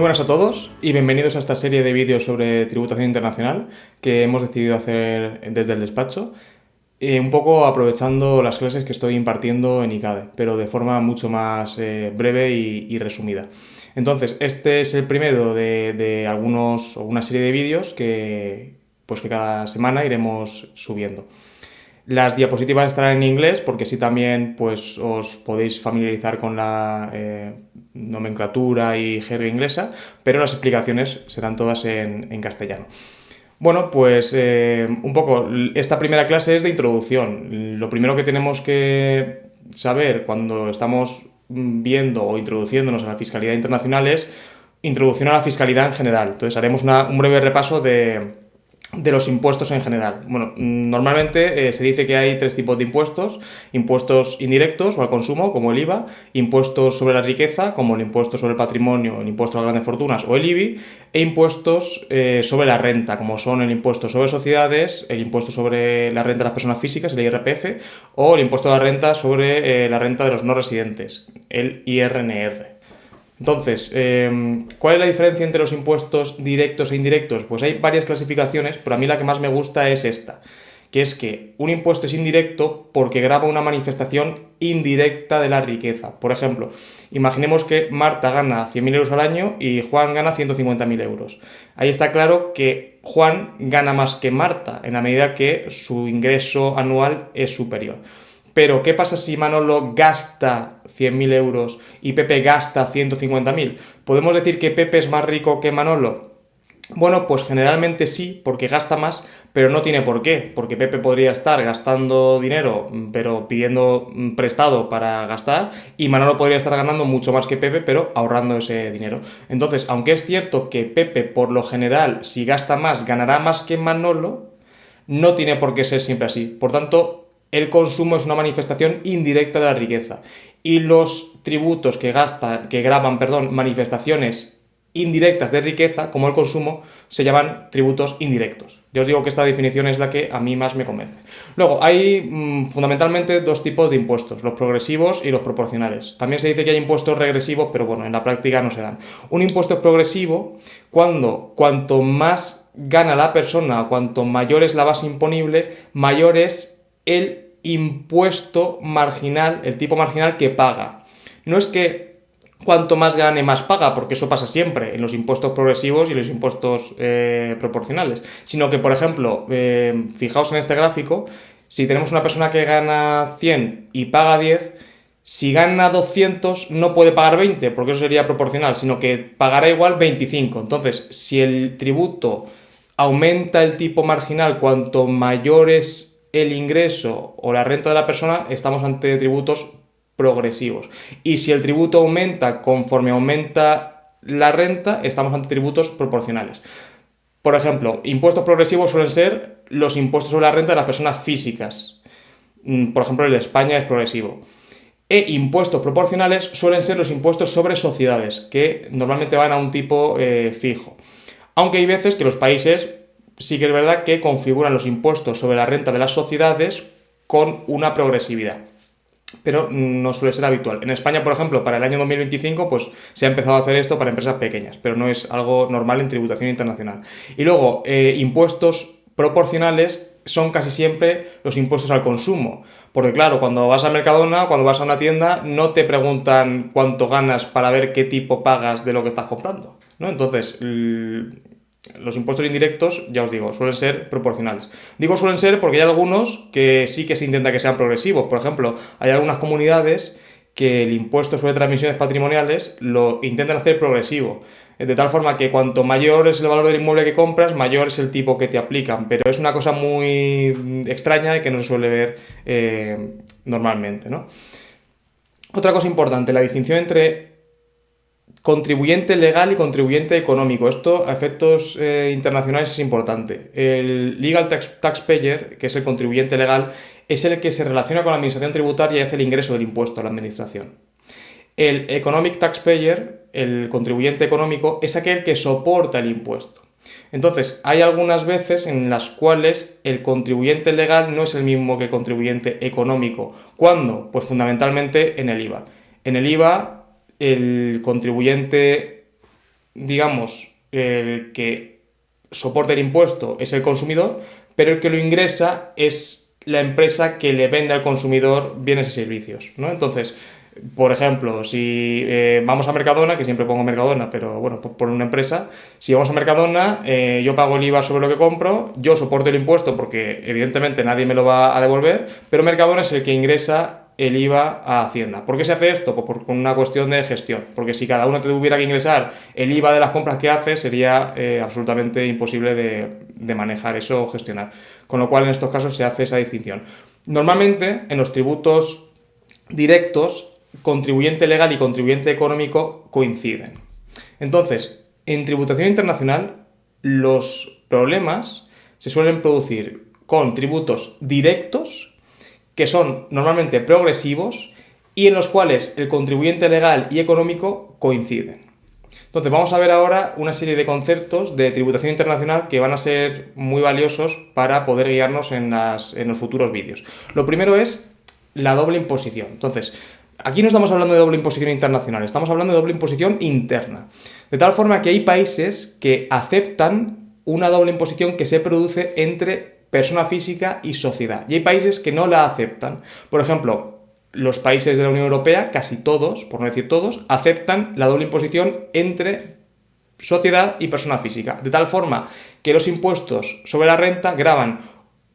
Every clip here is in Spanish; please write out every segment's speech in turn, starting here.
buenas a todos y bienvenidos a esta serie de vídeos sobre tributación internacional que hemos decidido hacer desde el despacho, un poco aprovechando las clases que estoy impartiendo en ICADE, pero de forma mucho más breve y resumida. Entonces, este es el primero de algunos o una serie de vídeos que cada semana iremos subiendo. Las diapositivas estarán en inglés porque así también pues, os podéis familiarizar con la nomenclatura y jerga inglesa, pero las explicaciones serán todas en castellano. Bueno, pues un poco, esta primera clase es de introducción. Lo primero que tenemos que saber cuando estamos viendo o introduciéndonos a la fiscalidad internacional es introducción a la fiscalidad en general. Entonces haremos un breve repaso de los impuestos en general. Bueno, normalmente se dice que hay tres tipos de impuestos: impuestos indirectos o al consumo, como el IVA; impuestos sobre la riqueza, como el impuesto sobre el patrimonio, el impuesto a las grandes fortunas o el IBI; e impuestos sobre la renta, como son el impuesto sobre sociedades, el impuesto sobre la renta de las personas físicas, el IRPF, o el impuesto de la renta sobre la renta de los no residentes, el IRNR. Entonces, ¿cuál es la diferencia entre los impuestos directos e indirectos? Pues hay varias clasificaciones, pero a mí la que más me gusta es esta, que es que un impuesto es indirecto porque grava una manifestación indirecta de la riqueza. Por ejemplo, imaginemos que Marta gana 100.000 euros al año y Juan gana 150.000 euros. Ahí está claro que Juan gana más que Marta, en la medida que su ingreso anual es superior. Pero, ¿qué pasa si Manolo gasta 100.000 euros y Pepe gasta 150.000? ¿Podemos decir que Pepe es más rico que Manolo? Bueno, pues generalmente sí, porque gasta más, pero no tiene por qué, porque Pepe podría estar gastando dinero, pero pidiendo prestado para gastar, y Manolo podría estar ganando mucho más que Pepe, pero ahorrando ese dinero. Entonces, aunque es cierto que Pepe, por lo general, si gasta más, ganará más que Manolo, no tiene por qué ser siempre así. Por tanto, el consumo es una manifestación indirecta de la riqueza, y los tributos que gravan manifestaciones indirectas de riqueza, como el consumo, se llaman tributos indirectos. Ya os digo que esta definición es la que a mí más me convence. Luego, hay fundamentalmente dos tipos de impuestos: los progresivos y los proporcionales. También se dice que hay impuestos regresivos, pero bueno, en la práctica no se dan. Un impuesto es progresivo cuanto más gana la persona, cuanto mayor es la base imponible, mayor es el impuesto marginal, el tipo marginal que paga. No es que cuanto más gane más paga, porque eso pasa siempre en los impuestos progresivos y los impuestos proporcionales, sino que, por ejemplo, fijaos en este gráfico, si tenemos una persona que gana 100 y paga 10, si gana 200 no puede pagar 20, porque eso sería proporcional, sino que pagará igual 25. Entonces, si el tributo aumenta el tipo marginal cuanto mayor es el ingreso o la renta de la persona, estamos ante tributos progresivos. Y si el tributo aumenta conforme aumenta la renta, estamos ante tributos proporcionales. Por ejemplo, impuestos progresivos suelen ser los impuestos sobre la renta de las personas físicas. Por ejemplo, el de España es progresivo. E impuestos proporcionales suelen ser los impuestos sobre sociedades, que normalmente van a un tipo fijo. Aunque hay veces que los países sí que es verdad que configuran los impuestos sobre la renta de las sociedades con una progresividad, pero no suele ser habitual. En España, por ejemplo, para el año 2025, pues se ha empezado a hacer esto para empresas pequeñas, pero no es algo normal en tributación internacional. Y luego, impuestos proporcionales son casi siempre los impuestos al consumo, porque claro, cuando vas a Mercadona, cuando vas a una tienda, no te preguntan cuánto ganas para ver qué tipo pagas de lo que estás comprando, ¿no? Entonces, los impuestos indirectos, ya os digo, suelen ser proporcionales. Digo suelen ser porque hay algunos que sí que se intenta que sean progresivos. Por ejemplo, hay algunas comunidades que el impuesto sobre transmisiones patrimoniales lo intentan hacer progresivo, de tal forma que cuanto mayor es el valor del inmueble que compras, mayor es el tipo que te aplican, pero es una cosa muy extraña y que no se suele ver normalmente, ¿no? Otra cosa importante, la distinción entre contribuyente legal y contribuyente económico. Esto a efectos internacionales es importante. El legal taxpayer, que es el contribuyente legal, es el que se relaciona con la administración tributaria y hace el ingreso del impuesto a la administración. El economic taxpayer, el contribuyente económico, es aquel que soporta el impuesto. Entonces, hay algunas veces en las cuales el contribuyente legal no es el mismo que el contribuyente económico. ¿Cuándo? Pues fundamentalmente en el IVA. En el IVA, el contribuyente digamos, el que soporta el impuesto es el consumidor, pero el que lo ingresa es la empresa que le vende al consumidor bienes y servicios, ¿no? Entonces, por ejemplo, si vamos a Mercadona, que siempre pongo Mercadona, pero bueno, por una empresa, si vamos a Mercadona, yo pago el IVA sobre lo que compro, yo soporto el impuesto porque evidentemente nadie me lo va a devolver, pero Mercadona es el que ingresa el IVA a Hacienda. ¿Por qué se hace esto? Pues por una cuestión de gestión, porque si cada uno tuviera que ingresar el IVA de las compras que hace, sería absolutamente imposible de manejar eso o gestionar. Con lo cual, en estos casos se hace esa distinción. Normalmente, en los tributos directos, contribuyente legal y contribuyente económico coinciden. Entonces, en tributación internacional, los problemas se suelen producir con tributos directos, que son normalmente progresivos y en los cuales el contribuyente legal y económico coinciden. Entonces, vamos a ver ahora una serie de conceptos de tributación internacional que van a ser muy valiosos para poder guiarnos en los futuros vídeos. Lo primero es la doble imposición. Entonces, aquí no estamos hablando de doble imposición internacional, estamos hablando de doble imposición interna. De tal forma que hay países que aceptan una doble imposición que se produce entre persona física y sociedad. Y hay países que no la aceptan. Por ejemplo, los países de la Unión Europea, casi todos, por no decir todos, aceptan la doble imposición entre sociedad y persona física. De tal forma que los impuestos sobre la renta gravan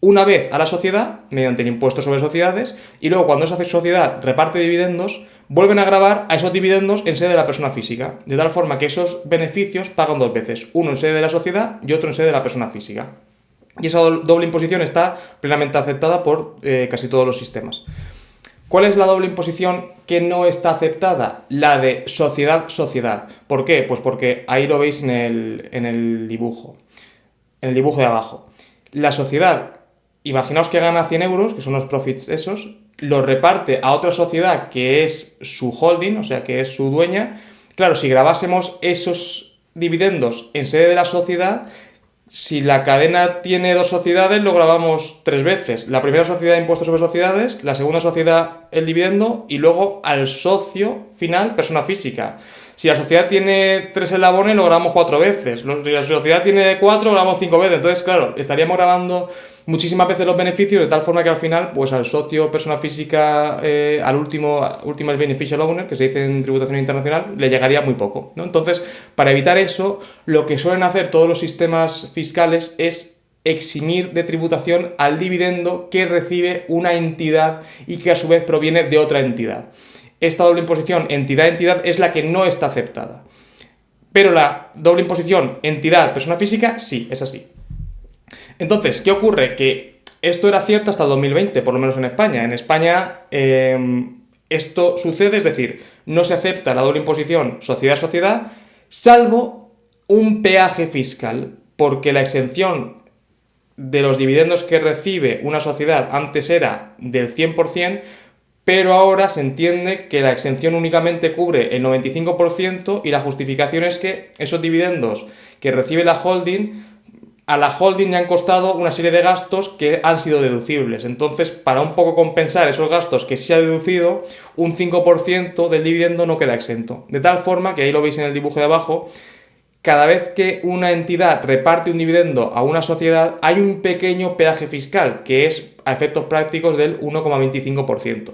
una vez a la sociedad mediante el impuesto sobre sociedades y luego cuando esa sociedad reparte dividendos vuelven a gravar a esos dividendos en sede de la persona física, de tal forma que esos beneficios pagan dos veces, uno en sede de la sociedad y otro en sede de la persona física. Y esa doble imposición está plenamente aceptada por casi todos los sistemas. ¿Cuál es la doble imposición que no está aceptada? La de sociedad-sociedad. ¿Por qué? Pues porque ahí lo veis en el dibujo de abajo. La sociedad, imaginaos que gana 100 euros, que son los profits esos, los reparte a otra sociedad que es su holding, o sea, que es su dueña. Claro, si grabásemos esos dividendos en sede de la sociedad, si la cadena tiene dos sociedades, lo grabamos tres veces. La primera sociedad impuesto sobre sociedades, la segunda sociedad el dividendo y luego al socio final, persona física. Si la sociedad tiene 3 eslabones, lo grabamos 4 veces. Si la sociedad tiene 4, lo grabamos 5 veces. Entonces, claro, estaríamos grabando muchísimas veces los beneficios de tal forma que al final, pues al socio, persona física, al último el beneficial owner, que se dice en tributación internacional, le llegaría muy poco, ¿no? Entonces, para evitar eso, lo que suelen hacer todos los sistemas fiscales es eximir de tributación al dividendo que recibe una entidad y que a su vez proviene de otra entidad. Esta doble imposición entidad-entidad es la que no está aceptada. Pero la doble imposición entidad-persona física sí, es así. Entonces, ¿qué ocurre? Que esto era cierto hasta el 2020, por lo menos en España. En España esto sucede, es decir, no se acepta la doble imposición sociedad-sociedad, salvo un peaje fiscal, porque la exención de los dividendos que recibe una sociedad antes era del 100%, pero ahora se entiende que la exención únicamente cubre el 95% y la justificación es que esos dividendos que recibe la holding, a la holding le han costado una serie de gastos que han sido deducibles. Entonces, para un poco compensar esos gastos que sí se ha deducido, un 5% del dividendo no queda exento. De tal forma que ahí lo veis en el dibujo de abajo, cada vez que una entidad reparte un dividendo a una sociedad, hay un pequeño peaje fiscal, que es a efectos prácticos del 1,25%.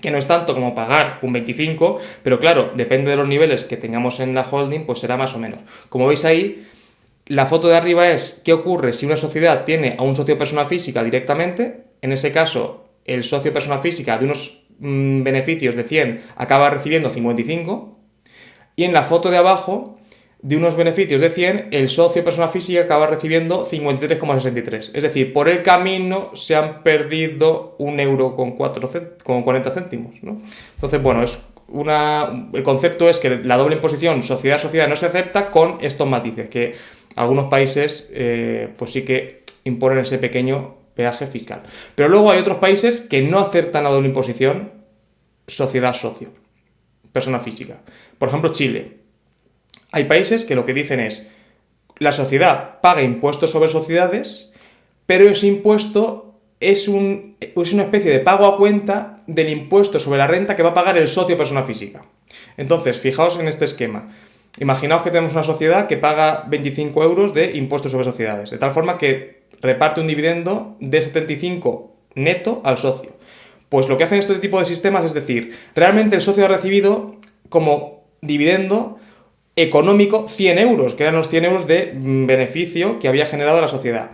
Que no es tanto como pagar un 25%, pero claro, depende de los niveles que tengamos en la holding, pues será más o menos. Como veis ahí, la foto de arriba es qué ocurre si una sociedad tiene a un socio persona física directamente. En ese caso, el socio persona física de unos beneficios de 100 acaba recibiendo 55. Y en la foto de abajo, de unos beneficios de 100, el socio persona física acaba recibiendo 53,63. Es decir, por el camino se han perdido 1,40 €, ¿no? Entonces, bueno, el concepto es que la doble imposición sociedad-sociedad no se acepta con estos matices, que algunos países pues sí que imponen ese pequeño peaje fiscal. Pero luego hay otros países que no aceptan la doble imposición sociedad-socio, persona física. Por ejemplo, Chile. Hay países que lo que dicen es, la sociedad paga impuestos sobre sociedades, pero ese impuesto es una especie de pago a cuenta del impuesto sobre la renta que va a pagar el socio persona física. Entonces, fijaos en este esquema. Imaginaos que tenemos una sociedad que paga 25 euros de impuestos sobre sociedades, de tal forma que reparte un dividendo de 75 neto al socio. Pues lo que hacen este tipo de sistemas es decir, realmente el socio ha recibido como dividendo económico 100 euros, que eran los 100 euros de beneficio que había generado la sociedad.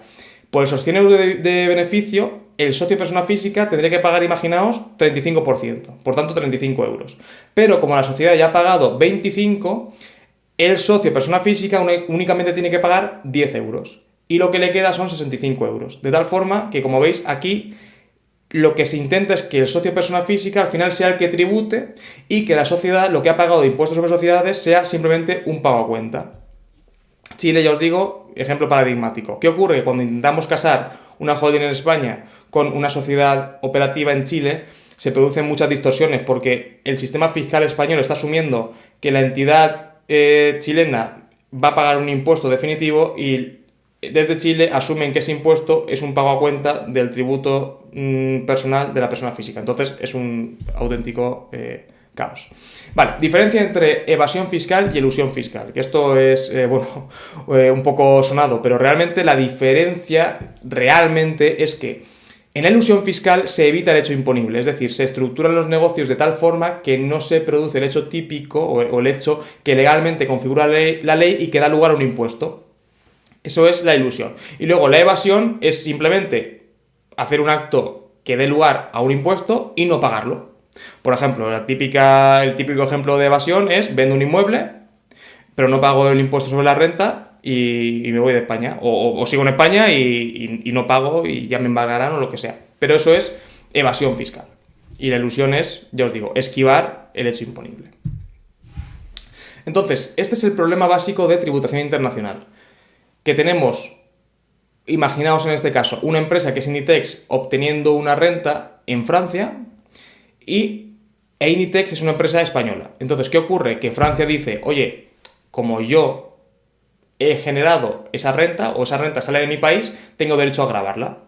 Por esos 100 euros de beneficio, el socio persona física tendría que pagar, imaginaos, 35%, por tanto 35 euros. Pero como la sociedad ya ha pagado 25, el socio persona física únicamente tiene que pagar 10 euros. Y lo que le queda son 65 euros. De tal forma que, como veis aquí, lo que se intenta es que el socio persona física al final sea el que tribute y que la sociedad, lo que ha pagado de impuestos sobre sociedades, sea simplemente un pago a cuenta. Chile, ya os digo, ejemplo paradigmático. ¿Qué ocurre? Cuando intentamos casar una holding en España con una sociedad operativa en Chile, se producen muchas distorsiones porque el sistema fiscal español está asumiendo que la entidad chilena va a pagar un impuesto definitivo y desde Chile asumen que ese impuesto es un pago a cuenta del tributo personal de la persona física. Entonces es un auténtico caos. Vale, diferencia entre evasión fiscal y elusión fiscal, que esto es, un poco sonado, pero realmente la diferencia realmente es que en la elusión fiscal se evita el hecho imponible, es decir, se estructuran los negocios de tal forma que no se produce el hecho típico o el hecho que legalmente configura la ley y que da lugar a un impuesto. Eso es la ilusión. Y luego la evasión es simplemente hacer un acto que dé lugar a un impuesto y no pagarlo. Por ejemplo, el típico ejemplo de evasión es vendo un inmueble, pero no pago el impuesto sobre la renta y me voy de España. O sigo en España y no pago y ya me embargarán o lo que sea. Pero eso es evasión fiscal. Y la ilusión es, ya os digo, esquivar el hecho imponible. Entonces, este es el problema básico de tributación internacional. Que tenemos, imaginaos en este caso, una empresa que es Inditex obteniendo una renta en Francia e Inditex es una empresa española. Entonces, ¿qué ocurre? Que Francia dice, oye, como yo he generado esa renta o esa renta sale de mi país, tengo derecho a gravarla.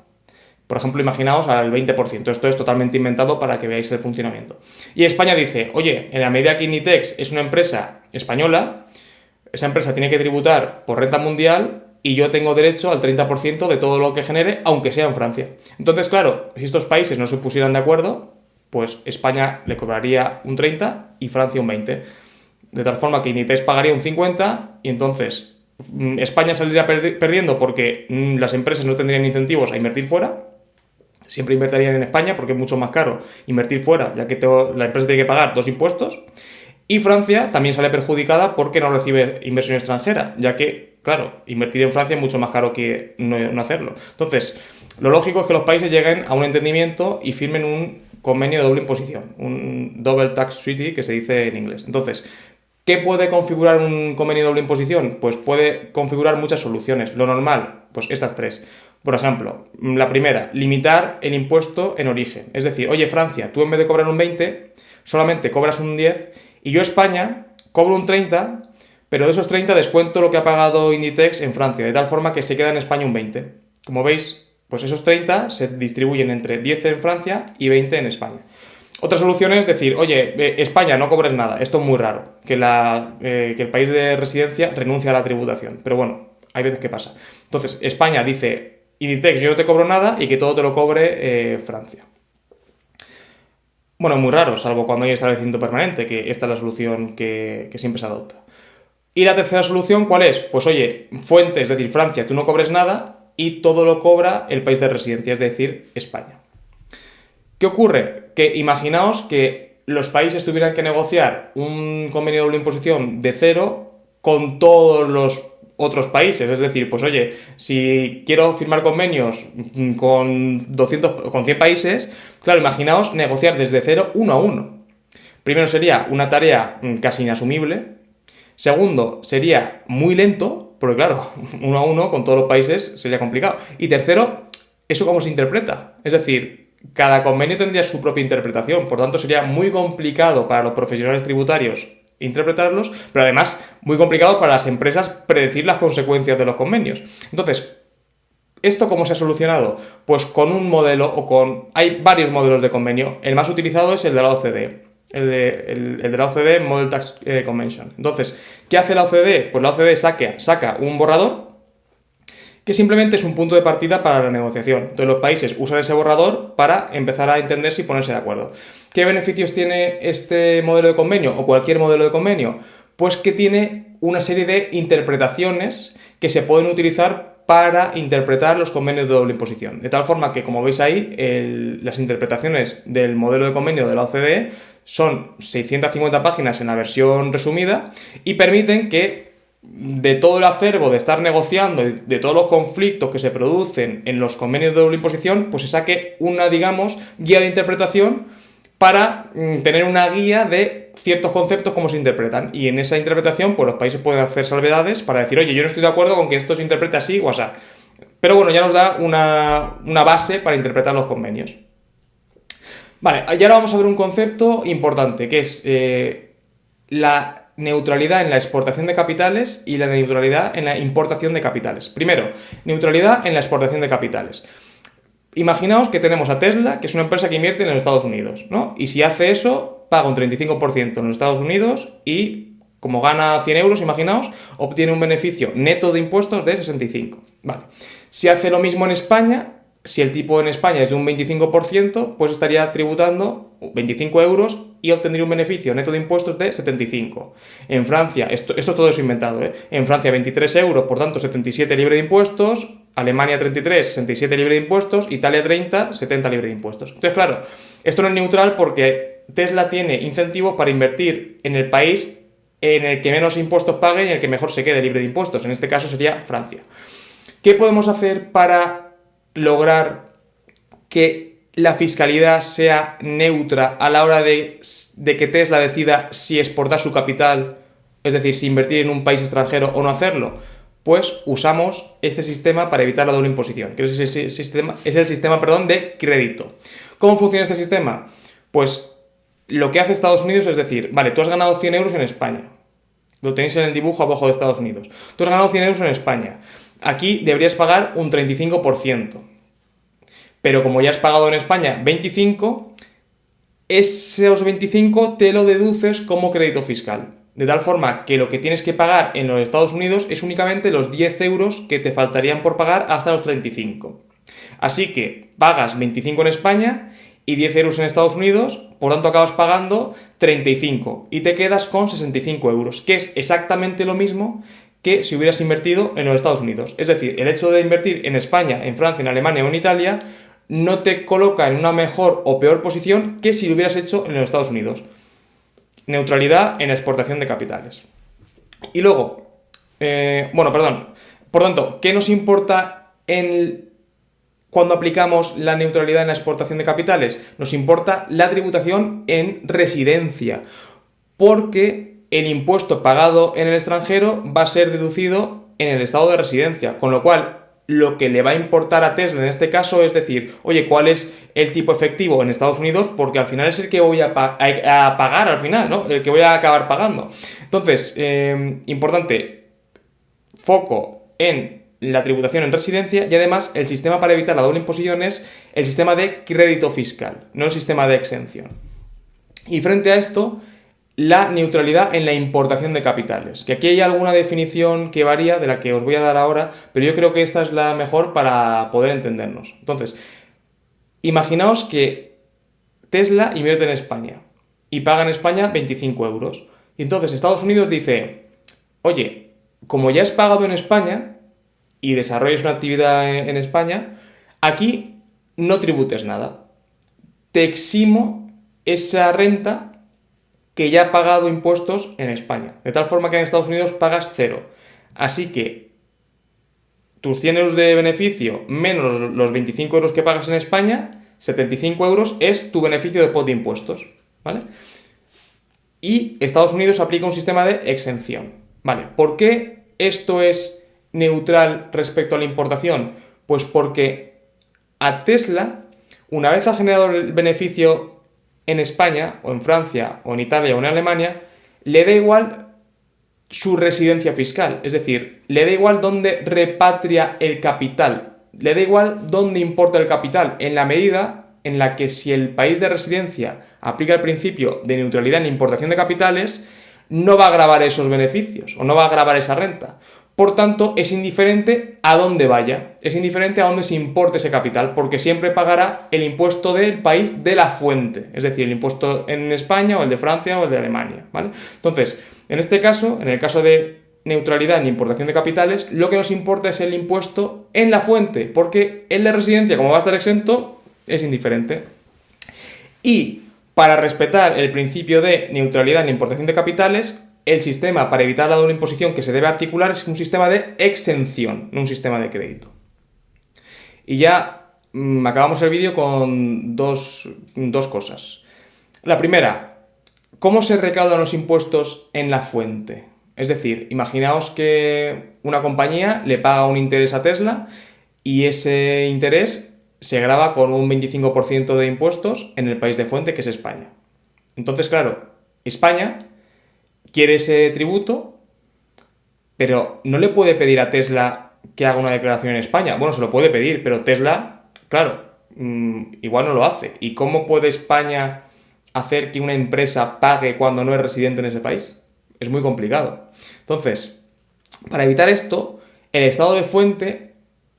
Por ejemplo, imaginaos al 20%. Esto es totalmente inventado para que veáis el funcionamiento. Y España dice, oye, en la medida que Inditex es una empresa española, esa empresa tiene que tributar por renta mundial y yo tengo derecho al 30% de todo lo que genere, aunque sea en Francia. Entonces, claro, si estos países no se pusieran de acuerdo, pues España le cobraría un 30% y Francia un 20%. De tal forma que Inditex pagaría un 50% y entonces España saldría perdiendo porque las empresas no tendrían incentivos a invertir fuera. Siempre invertirían en España porque es mucho más caro invertir fuera, ya que la empresa tiene que pagar 2 impuestos. Y Francia también sale perjudicada porque no recibe inversión extranjera, ya que, claro, invertir en Francia es mucho más caro que no hacerlo. Entonces, lo lógico es que los países lleguen a un entendimiento y firmen un convenio de doble imposición, un Double Tax Treaty que se dice en inglés. Entonces, ¿qué puede configurar un convenio de doble imposición? Pues puede configurar muchas soluciones. Lo normal, pues estas tres. Por ejemplo, la primera, limitar el impuesto en origen. Es decir, oye Francia, tú en vez de cobrar un 20, solamente cobras un 10 y yo España cobro un 30, pero de esos 30 descuento lo que ha pagado Inditex en Francia, de tal forma que se queda en España un 20. Como veis, pues esos 30 se distribuyen entre 10 en Francia y 20 en España. Otra solución es decir, oye, España, no cobres nada. Esto es muy raro, que el país de residencia renuncie a la tributación. Pero bueno, hay veces que pasa. Entonces, España dice, Inditex, yo no te cobro nada y que todo te lo cobre Francia. Bueno, muy raro, salvo cuando hay establecimiento permanente, que esta es la solución que siempre se adopta. Y la tercera solución, ¿cuál es? Pues oye, fuente, es decir, Francia, tú no cobres nada y todo lo cobra el país de residencia, es decir, España. ¿Qué ocurre? Que imaginaos que los países tuvieran que negociar un convenio de doble imposición de cero con todos los otros países. Es decir, pues oye, si quiero firmar convenios con 100 países, claro, imaginaos negociar desde cero uno a uno. Primero sería una tarea casi inasumible. Segundo, sería muy lento, porque claro, uno a uno con todos los países sería complicado. Y tercero, ¿eso cómo se interpreta? Es decir, cada convenio tendría su propia interpretación, por tanto sería muy complicado para los profesionales tributarios interpretarlos, pero además muy complicado para las empresas predecir las consecuencias de los convenios. Entonces, ¿esto cómo se ha solucionado? Pues con un modelo hay varios modelos de convenio. El más utilizado es el de la OCDE. el de la OCDE, Model Tax Convention. Entonces, ¿qué hace la OCDE? Pues la OCDE saca un borrador que simplemente es un punto de partida para la negociación. Entonces los países usan ese borrador para empezar a entenderse y ponerse de acuerdo. ¿Qué beneficios tiene este modelo de convenio o cualquier modelo de convenio? Pues que tiene una serie de interpretaciones que se pueden utilizar para interpretar los convenios de doble imposición. De tal forma que, como veis ahí, las interpretaciones del modelo de convenio de la OCDE son 650 páginas en la versión resumida y permiten que de todo el acervo de estar negociando y de todos los conflictos que se producen en los convenios de doble imposición, pues se saque una, digamos, guía de interpretación para tener una guía de ciertos conceptos, cómo se interpretan. Y en esa interpretación, pues los países pueden hacer salvedades para decir, oye, yo no estoy de acuerdo con que esto se interprete así o así. Pero bueno, ya nos da una base para interpretar los convenios. Vale, y ahora vamos a ver un concepto importante, que es la neutralidad en la exportación de capitales y la neutralidad en la importación de capitales. Primero, neutralidad en la exportación de capitales. Imaginaos que tenemos a Tesla, que es una empresa que invierte en los Estados Unidos, ¿no? Y si hace eso, paga un 35% en los Estados Unidos y, como gana 100 euros, imaginaos, obtiene un beneficio neto de impuestos de 65. Vale. Si hace lo mismo en España, si el tipo en España es de un 25%, pues estaría tributando 25 euros y obtendría un beneficio neto de impuestos de 75. En Francia, esto es todo eso inventado, ¿eh? En Francia 23 euros, por tanto 77 libre de impuestos, Alemania 33, 67 libre de impuestos, Italia 30, 70 libre de impuestos. Entonces, claro, esto no es neutral porque Tesla tiene incentivos para invertir en el país en el que menos impuestos pague y en el que mejor se quede libre de impuestos. En este caso sería Francia. ¿Qué podemos hacer para lograr que la fiscalidad sea neutra a la hora de que Tesla decida si exportar su capital, es decir, si invertir en un país extranjero o no hacerlo? Pues usamos este sistema para evitar la doble imposición, que es el sistema de crédito. ¿Cómo funciona este sistema? Pues lo que hace Estados Unidos es decir, vale, tú has ganado 100 euros en España, lo tenéis en el dibujo abajo de Estados Unidos, tú has ganado 100 euros en España, aquí deberías pagar un 35%. Pero como ya has pagado en España 25, esos 25 te lo deduces como crédito fiscal. De tal forma que lo que tienes que pagar en los Estados Unidos es únicamente los 10 euros que te faltarían por pagar hasta los 35. Así que pagas 25 en España y 10 euros en Estados Unidos, por tanto acabas pagando 35 y te quedas con 65 euros, que es exactamente lo mismo que si hubieras invertido en los Estados Unidos. Es decir, el hecho de invertir en España, en Francia, en Alemania o en Italia no te coloca en una mejor o peor posición que si lo hubieras hecho en los Estados Unidos. Neutralidad en la exportación de capitales. Y luego, por tanto, ¿qué nos importa cuando aplicamos la neutralidad en la exportación de capitales? Nos importa la tributación en residencia, porque el impuesto pagado en el extranjero va a ser deducido en el estado de residencia, con lo cual lo que le va a importar a Tesla en este caso es decir, oye, ¿cuál es el tipo efectivo en Estados Unidos? Porque al final es el que voy a pagar al final, ¿no? El que voy a acabar pagando. Entonces, importante, foco en la tributación en residencia y además el sistema para evitar la doble imposición es el sistema de crédito fiscal, no el sistema de exención. Y frente a esto, la neutralidad en la importación de capitales, que aquí hay alguna definición que varía de la que os voy a dar ahora, pero yo creo que esta es la mejor para poder entendernos. Entonces, imaginaos que Tesla invierte en España y paga en España 25 euros. Y entonces Estados Unidos dice, oye, como ya has pagado en España y desarrollas una actividad en España, aquí no tributes nada. Te eximo esa renta que ya ha pagado impuestos en España. De tal forma que en Estados Unidos pagas 0. Así que tus 100 euros de beneficio menos los 25 euros que pagas en España, 75 euros es tu beneficio después de impuestos, ¿vale? Y Estados Unidos aplica un sistema de exención, ¿vale? ¿Por qué esto es neutral respecto a la importación? Pues porque a Tesla, una vez ha generado el beneficio en España, o en Francia, o en Italia, o en Alemania, le da igual su residencia fiscal. Es decir, le da igual dónde repatria el capital. Le da igual dónde importa el capital, en la medida en la que si el país de residencia aplica el principio de neutralidad en la importación de capitales, no va a gravar esos beneficios o no va a gravar esa renta. Por tanto, es indiferente a dónde vaya, es indiferente a dónde se importe ese capital, porque siempre pagará el impuesto del país de la fuente, es decir, el impuesto en España o el de Francia o el de Alemania, ¿vale? Entonces, en este caso, en el caso de neutralidad en importación de capitales, lo que nos importa es el impuesto en la fuente, porque el de residencia, como va a estar exento, es indiferente. Y para respetar el principio de neutralidad en la importación de capitales, el sistema para evitar la doble imposición que se debe articular es un sistema de exención, no un sistema de crédito. Y ya acabamos el vídeo con dos cosas. La primera, ¿cómo se recaudan los impuestos en la fuente? Es decir, imaginaos que una compañía le paga un interés a Tesla y ese interés se grava con un 25% de impuestos en el país de fuente, que es España. Entonces, claro, España quiere ese tributo, pero no le puede pedir a Tesla que haga una declaración en España. Bueno, se lo puede pedir, pero Tesla, claro, igual no lo hace. ¿Y cómo puede España hacer que una empresa pague cuando no es residente en ese país? Es muy complicado. Entonces, para evitar esto, el estado de fuente,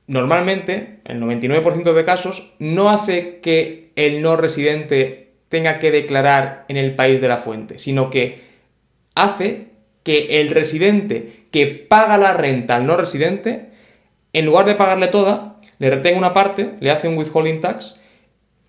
normalmente, en el 99% de casos, no hace que el no residente tenga que declarar en el país de la fuente, sino que hace que el residente que paga la renta al no residente, en lugar de pagarle toda, le retenga una parte, le hace un withholding tax,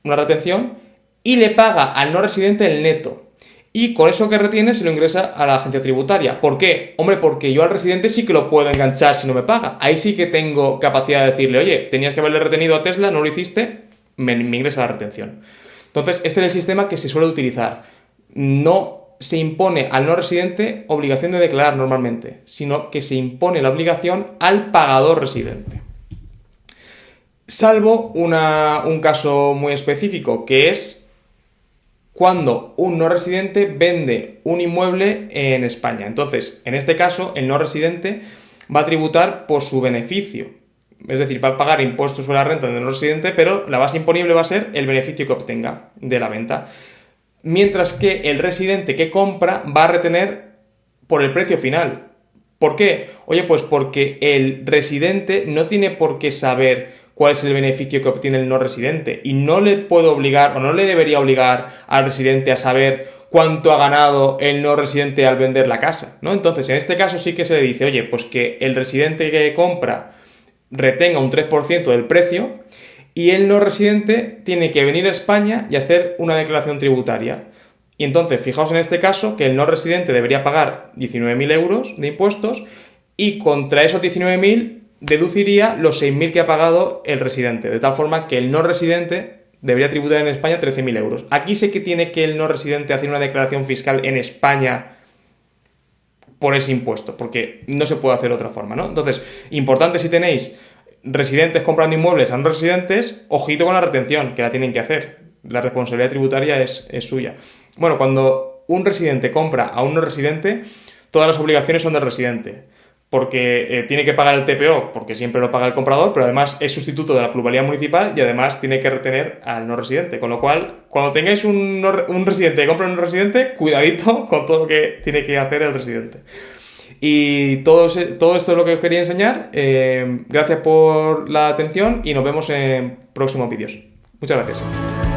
una retención, y le paga al no residente el neto. Y con eso que retiene se lo ingresa a la agencia tributaria. ¿Por qué? Hombre, porque yo al residente sí que lo puedo enganchar si no me paga. Ahí sí que tengo capacidad de decirle, oye, tenías que haberle retenido a Tesla, no lo hiciste, me ingresa la retención. Entonces, este es el sistema que se suele utilizar. No se impone al no residente obligación de declarar normalmente, sino que se impone la obligación al pagador residente. Salvo un caso muy específico, que es cuando un no residente vende un inmueble en España. Entonces, en este caso, el no residente va a tributar por su beneficio. Es decir, va a pagar impuestos sobre la renta del no residente, pero la base imponible va a ser el beneficio que obtenga de la venta. Mientras que el residente que compra va a retener por el precio final. ¿Por qué? Oye, pues porque el residente no tiene por qué saber cuál es el beneficio que obtiene el no residente y no le puedo obligar o no le debería obligar al residente a saber cuánto ha ganado el no residente al vender la casa, ¿no? Entonces, en este caso sí que se le dice, oye, pues que el residente que compra retenga un 3% del precio y el no residente tiene que venir a España y hacer una declaración tributaria. Y entonces, fijaos en este caso que el no residente debería pagar 19.000 euros de impuestos y contra esos 19.000 deduciría los 6.000 que ha pagado el residente, de tal forma que el no residente debería tributar en España 13.000 euros. Aquí sí que tiene que el no residente hacer una declaración fiscal en España por ese impuesto, porque no se puede hacer de otra forma, ¿no? Entonces, importante si tenéis residentes comprando inmuebles a no residentes, ojito con la retención, que la tienen que hacer. La responsabilidad tributaria es suya. Bueno, cuando un residente compra a un no residente, todas las obligaciones son del residente, porque tiene que pagar el TPO, porque siempre lo paga el comprador, pero además es sustituto de la plusvalía municipal y además tiene que retener al no residente. Con lo cual, cuando tengáis un residente que compra un no residente, cuidadito con todo lo que tiene que hacer el residente. Y todo esto es lo que os quería enseñar. Gracias por la atención y nos vemos en próximos vídeos. Muchas gracias.